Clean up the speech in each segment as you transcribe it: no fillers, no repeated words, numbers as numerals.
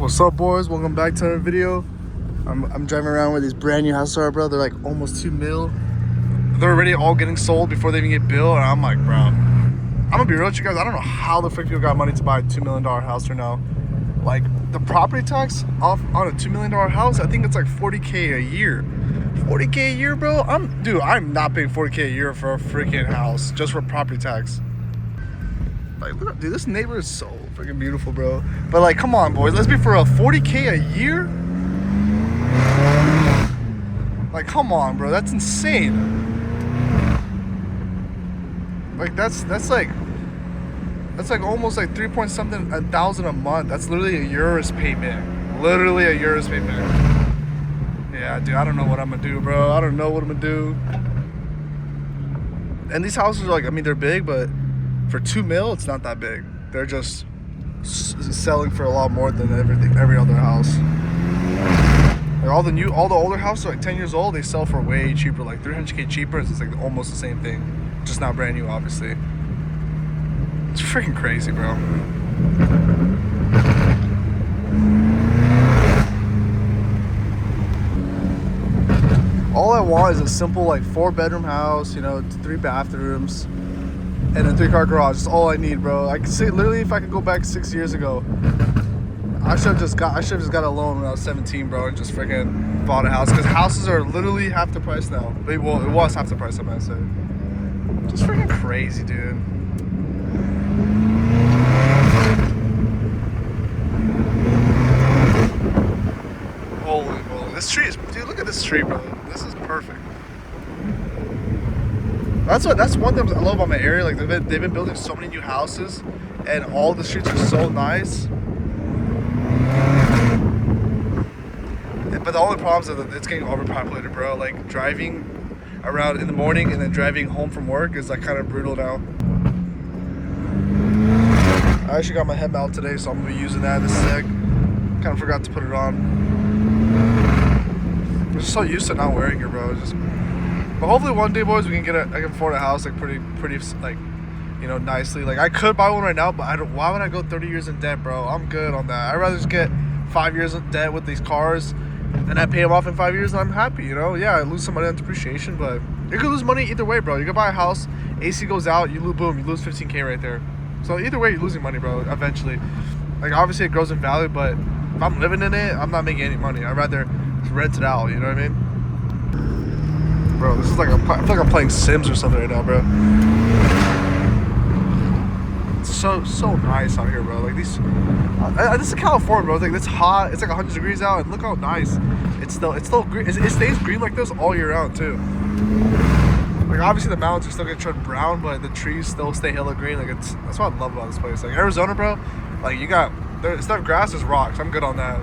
What's up, boys? Welcome back to another video. I'm driving around with these brand new houses, bro. They're like almost 2 mil. They're already all getting sold before they even get built, and I'm like, bro, I'm gonna be real with you guys. I don't know how the frick people got money to buy a $2 million house right now. Like, the property tax off on a $2 million house, I think it's like 40K a year. 40K a year, bro? I'm not paying 40K a year for a freaking house just for property tax. Like, look, dude, this neighbor is so freaking beautiful, bro. But like, come on, boys, let's be for a 40K a year. Like, come on, bro, that's insane. Like, that's like almost like 3 point something thousand a month. That's literally a Euros payment. Literally a Euros payment. Yeah, dude, I don't know what I'm gonna do, bro. I don't know what I'm gonna do. And these houses are like, I mean, they're big, but for 2 mil, it's not that big. They're just selling for a lot more than every other house. Like all the older houses are like 10 years old. They sell for way cheaper, like 300K cheaper. It's like almost the same thing, just not brand new, obviously. It's freaking crazy, bro. All I want is a simple like 4-bedroom house, you know, 3 bathrooms. And a 3-car garage. That's all I need, bro. I can say literally, if I could go back 6 years ago, I should have just got a loan when I was 17, bro, and just freaking bought a house. Because houses are literally half the price now. Well, it was half the price, I might say. Just freaking crazy, dude. Holy moly! This tree is, dude. Look at this tree, bro. This is perfect. That's one thing I love about my area. Like, they've been building so many new houses, and all the streets are so nice. But the only problem is that it's getting overpopulated, bro. Like, driving around in the morning and then driving home from work is like kind of brutal now. I actually got my head mount today, so I'm gonna be using that in a sec. Kind of forgot to put it on. I'm just so used to not wearing it, bro. But hopefully one day, boys, we can I can afford a house like pretty like, you know, nicely. Like, I could buy one right now, but why would I go 30 years in debt, bro? I'm good on that. I'd rather just get 5 years in debt with these cars, and I pay them off in 5 years, and I'm happy, you know? Yeah, I lose some money on depreciation, but you could lose money either way, bro. You could buy a house, AC goes out, you lose 15K right there. So either way, you're losing money, bro, eventually. Like, obviously it grows in value, but if I'm living in it, I'm not making any money. I'd rather just rent it out, you know what I mean? Bro, this is like, I feel like I'm playing Sims or something right now, bro. It's so nice out here, bro. Like, this is California, bro. It's like, it's hot. It's like 100 degrees out, and look how nice. It's still green. It stays green like this all year round too. Like, obviously the mountains are still gonna turn brown, but the trees still stay hella green. Like, that's what I love about this place. Like, Arizona, bro. Like, instead of grass, there's rocks. I'm good on that.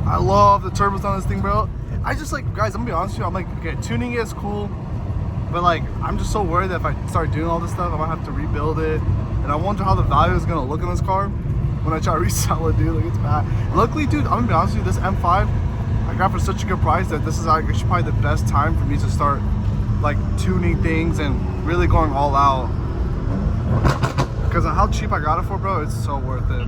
I love the turbos on this thing, bro. I just, like, guys, I'm gonna be honest with you, I'm like, okay, tuning is cool, but like, I'm just so worried that if I start doing all this stuff, I might have to rebuild it, and I wonder how the value is gonna look in this car when I try to resell it, dude. Like, it's bad. Luckily, dude, I'm gonna be honest with you, this M5 I got for such a good price that this is actually probably the best time for me to start like tuning things and really going all out, because of how cheap I got it for, bro. It's so worth it.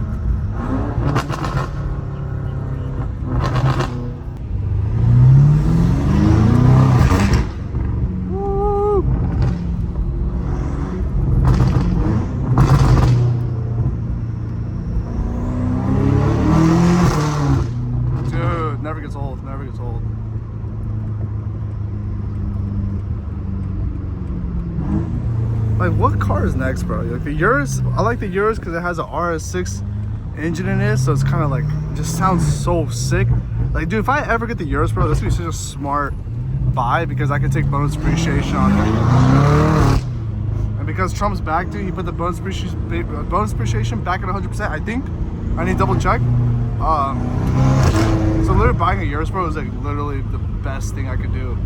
Never gets old. Like, what car is next, bro? Like, the Urus, I like the Urus because it has an RS6 engine in it, so it's kind of like, just sounds so sick. Like, dude, if I ever get the Urus, bro, this would be such a smart buy, because I can take bonus depreciation on it. And because Trump's back, dude, he put the bonus depreciation back at 100%, I think. I need to double check. So literally buying a Urus, bro, is like literally the best thing I could do.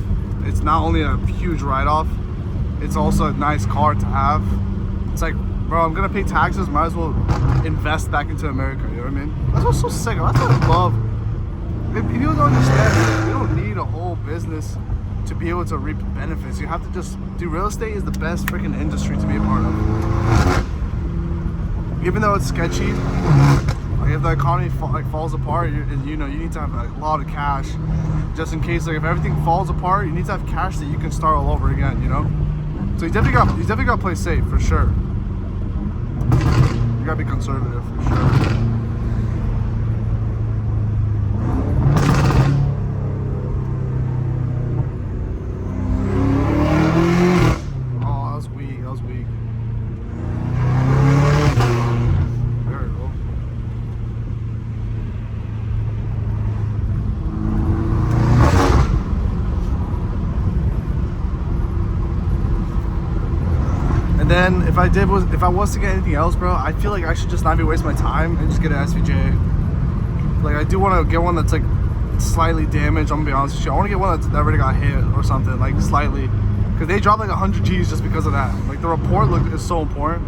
It's not only a huge write-off, it's also a nice car to have. It's like, bro, I'm gonna pay taxes, might as well invest back into America, you know what I mean? That's what's so sick. That's what I love People don't understand, you don't need a whole business to be able to reap benefits. You have to just do. Real estate is the best freaking industry to be a part of. Even though it's sketchy, like if the economy falls apart, you need to have a lot of cash, just in case. Like if everything falls apart, you need to have cash that you can start all over again. You know, so you definitely got to play safe for sure. You gotta be conservative for sure. And then if I was to get anything else, bro, I feel like I should just not be wasting my time and just get an SVJ. Like I do want to get one that's like slightly damaged. I'm gonna be honest with you. I want to get one that already got hit or something, like slightly, because they dropped like 100 G's just because of that. Like the report is so important.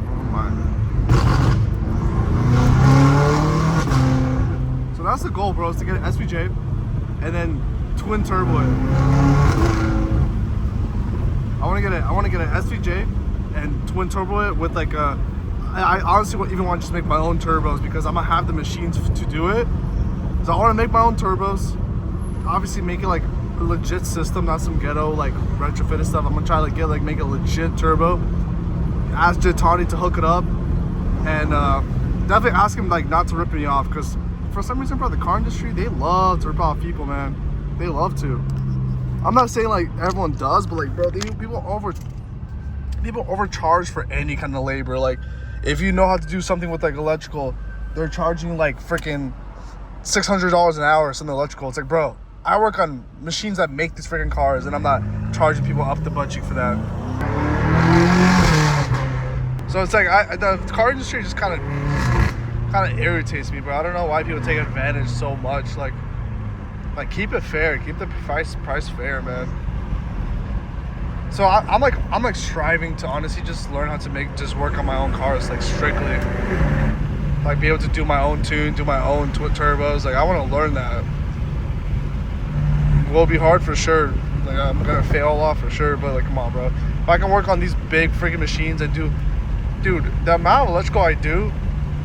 Oh my. So that's the goal, bro, is to get an SVJ and then twin turbo it. I want to get an SVJ and twin turbo it with like a. I honestly even want to just make my own turbos because I'm gonna have the machines to do it. So I want to make my own turbos. Obviously, make it like a legit system, not some ghetto like retrofitted stuff. I'm gonna try to make a legit turbo. Ask Jitani to hook it up, and definitely ask him like not to rip me off because for some reason, bro, the car industry, they love to rip off people, man. They love to. I'm not saying like everyone does, but like, bro, people overcharge for any kind of labor. Like, if you know how to do something with like electrical, they're charging like freaking $600 an hour or something electrical. It's like, bro, I work on machines that make these freaking cars, and I'm not charging people up the butt cheek for that. So it's like the car industry just kind of irritates me, bro. I don't know why people take advantage so much. Like keep it fair, keep the price fair, man. So I'm like striving to honestly just learn how to work on my own cars, like strictly, like be able to do my own tune, do my own turbos. Like I want to learn that. It will be hard for sure. Like I'm gonna fail off for sure, but like come on, bro. If I can work on these big freaking machines and dude, the amount of electrical I do,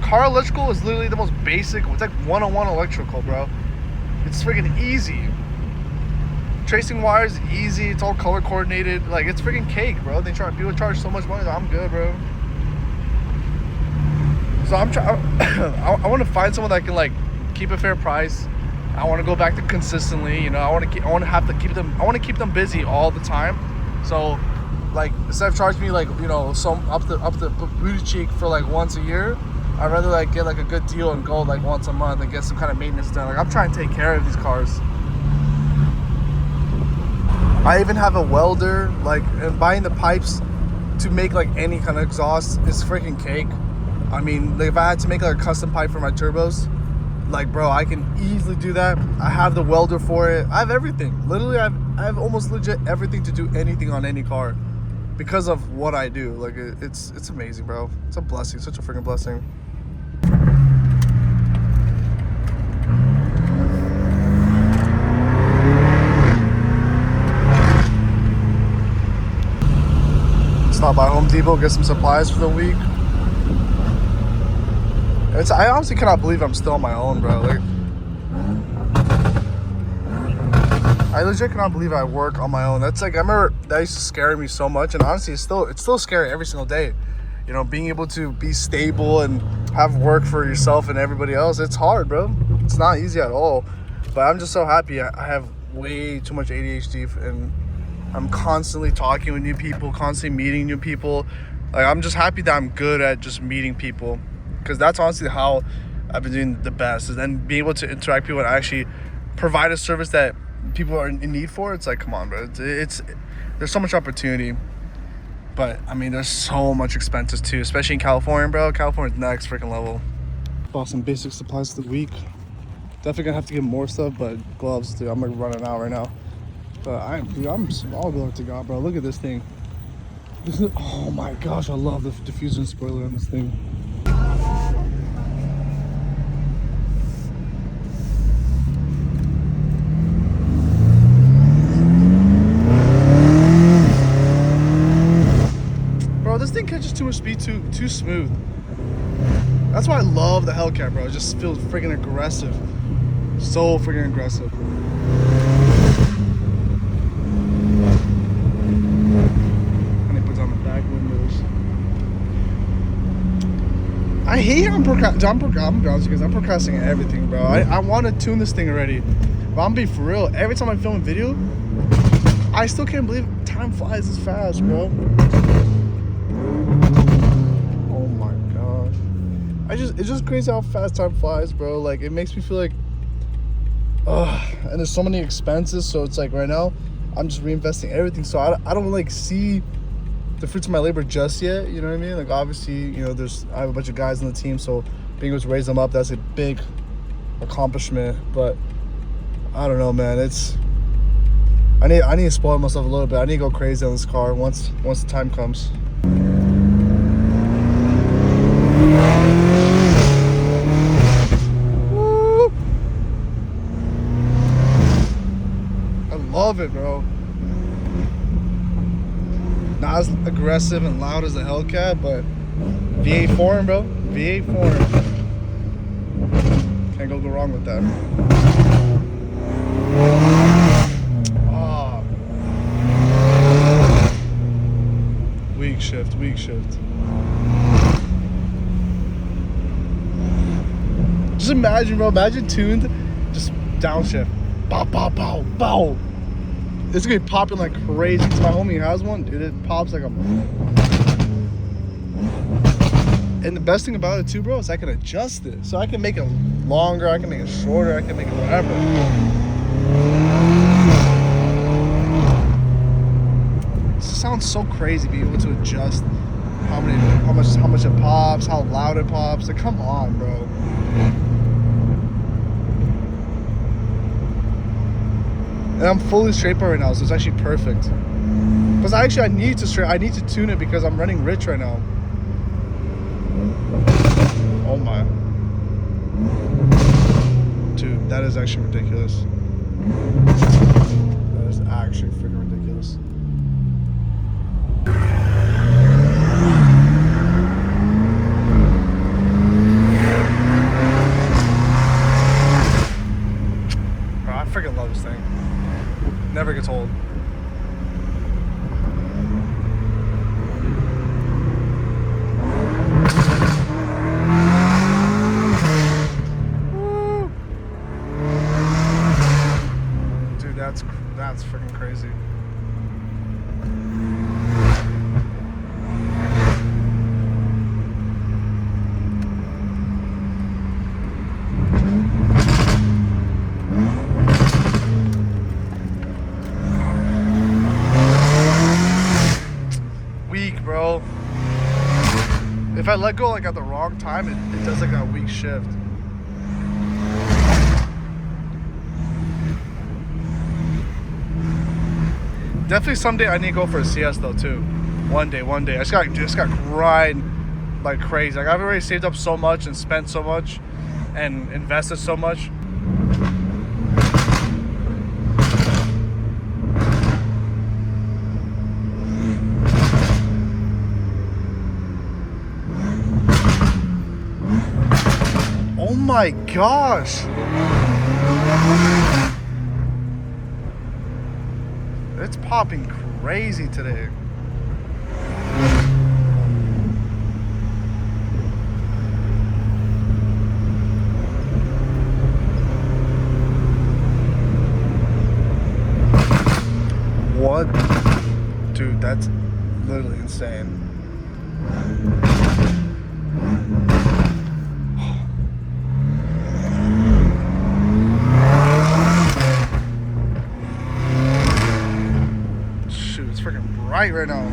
car electrical is literally the most basic. It's like 101 electrical, bro. It's freaking easy. Tracing wires, easy. It's all color coordinated. Like it's freaking cake, bro. People charge so much money. I'm good, bro. So I want to find someone that can like keep a fair price. I want to go back to consistently. You know, I want to keep them busy all the time. So, like instead of charging me like some up the booty cheek for like once a year, I'd rather like get like a good deal and go like once a month and get some kind of maintenance done. Like I'm trying to take care of these cars. I even have a welder, like, and buying the pipes to make like any kind of exhaust is freaking cake. I mean, like if I had to make like a custom pipe for my turbos, like bro, I can easily do that. I have the welder for it. I have everything. Literally, I have almost legit everything to do anything on any car because of what I do. Like it's amazing, bro. It's a blessing, such a freaking blessing. Stop by Home Depot, get some supplies for the week. I honestly cannot believe I'm still on my own, bro. Like, I legit cannot believe I work on my own. That's like, I remember that used to scare me so much, and honestly, it's still scary every single day. You know, being able to be stable and have work for yourself and everybody else, it's hard, bro. It's not easy at all. But I'm just so happy. I have way too much ADHD, and I'm constantly talking with new people, constantly meeting new people. Like, I'm just happy that I'm good at just meeting people, because that's honestly how I've been doing the best, is then being able to interact with people and actually provide a service that people are in need for. It's like, come on, bro. There's so much opportunity, but I mean, there's so much expenses too, especially in California, bro. California's next freaking level. Bought some basic supplies for the week. Definitely gonna have to get more stuff, but gloves, dude, I'm like running out right now. But I'm all glory to God, bro. Look at this thing. Oh my gosh, I love the diffusion spoiler on this thing. too smooth. That's why I love the Hellcat, bro. It just feels freaking aggressive. So freaking aggressive. And it puts on the back windows. I hate how I'm procrastinating everything, bro. I want to tune this thing already. But I'm being for real. Every time I film a video, I still can't believe time flies this fast, bro. Oh my gosh. It's just crazy how fast time flies, bro. Like, it makes me feel like, and there's so many expenses. So it's like right now, I'm just reinvesting everything. So I don't like see the fruits of my labor just yet, you know what I mean? Like, obviously, you know, I have a bunch of guys on the team, so being able to raise them up, that's a big accomplishment. But I don't know, man. I need to spoil myself a little bit. I need to go crazy on this car once the time comes. Woo! I love it, bro. Not as aggressive and loud as the Hellcat, but V8 foreign, bro. V8 foreign. Can't go wrong with that. Oh. Weak shift. Just imagine, bro. Imagine tuned, just downshift. Bow, bow, bow, bow. It's gonna be popping like crazy because my homie has one, dude. It pops like a. And the best thing about it too, bro, is I can adjust it. So I can make it longer, I can make it shorter, I can make it whatever. It sounds so crazy being able to adjust how much it pops, how loud it pops. Like, come on, bro. And I'm fully straight bar right now, so it's actually perfect. Because I need to tune it because I'm running rich right now. Oh my. Dude, that is actually ridiculous. That is actually freaking ridiculous. Bro, I freaking love this thing. Never gets old. Dude, that's freaking crazy. Bro, if I let go like at the wrong time, it does like a weak shift. Definitely someday I need to go for a CS though too. One day. I just got grind like crazy. Like, I've already saved up so much and spent so much and invested so much. Oh my gosh. It's popping crazy today. What? Dude, that's literally insane. Bright right now.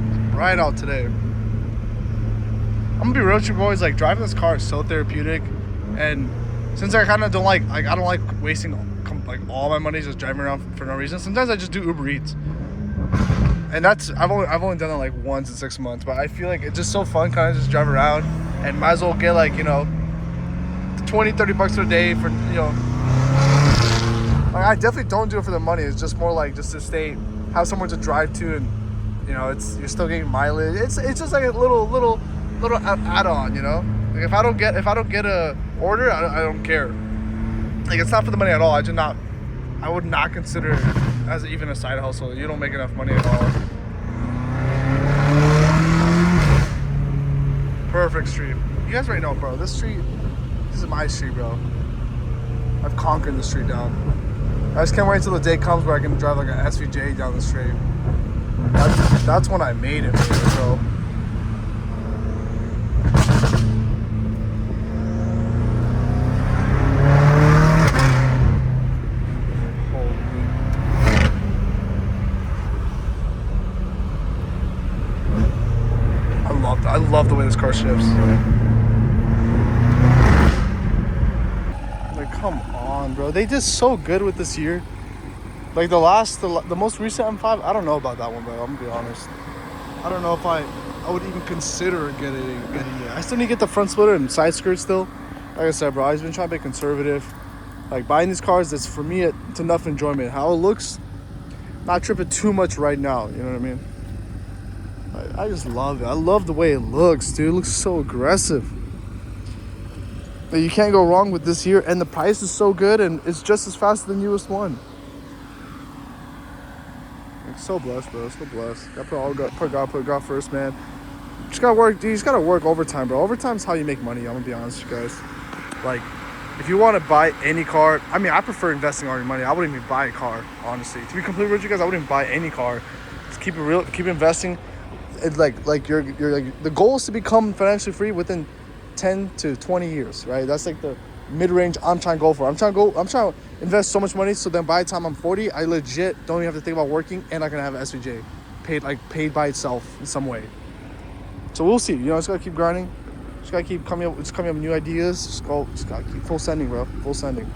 It's bright out today. I'm gonna be real with you boys. Like, driving this car is so therapeutic, and since I kind of don't like I don't like wasting like all my money just driving around for no reason. Sometimes I just do Uber Eats, and that's I've only done it like once in 6 months. But I feel like it's just so fun, kind of just drive around, and might as well get like, you know, 20-30 bucks a day for, you know. Like, I definitely don't do it for the money. It's just more like just to have somewhere to drive to and you know, you're still getting mileage. It's just like a little add-on, you know. Like if I don't get a order, I don't care. Like it's not for the money at all. I would not consider it as even a side hustle. You don't make enough money at all. Perfect street. You guys already know, bro. This is my street, bro. I've conquered the street down. I just can't wait until the day comes where I can drive like an SVJ down the street. That's when I made it, bro. I love the way this car shifts. Like, come on, bro. They did so good with this year. Like the most recent M5, I don't know about that one, bro. I'm gonna be honest. I don't know if I would even consider getting it. I still need to get the front splitter and side skirt still. Like I said, bro, I've been trying to be conservative. Like buying these cars, that's for me it's enough enjoyment. How it looks, not tripping too much right now. You know what I mean? I just love it. I love the way it looks, dude. It looks so aggressive. But you can't go wrong with this here, and the price is so good, and it's just as fast as the newest one. Like, so blessed, bro. So blessed. Put God first, man. Just gotta work, dude. You just gotta work overtime, bro. Overtime's how you make money. I'm gonna be honest with you guys. Like, if you want to buy any car, I mean, I prefer investing all your money. I wouldn't even buy a car, honestly. To be completely real with you guys, I wouldn't even buy any car. Just keep it real. Keep investing. It's like you're like, the goal is to become financially free within 10 to 20 years, right? That's like the mid-range I'm trying to go for. I'm trying to invest so much money so then by the time I'm 40, I legit don't even have to think about working, and I can have an SVJ paid by itself in some way. So we'll see. You know, just gotta keep grinding. Just gotta keep coming up with new ideas. Just gotta keep full sending, bro. Full sending.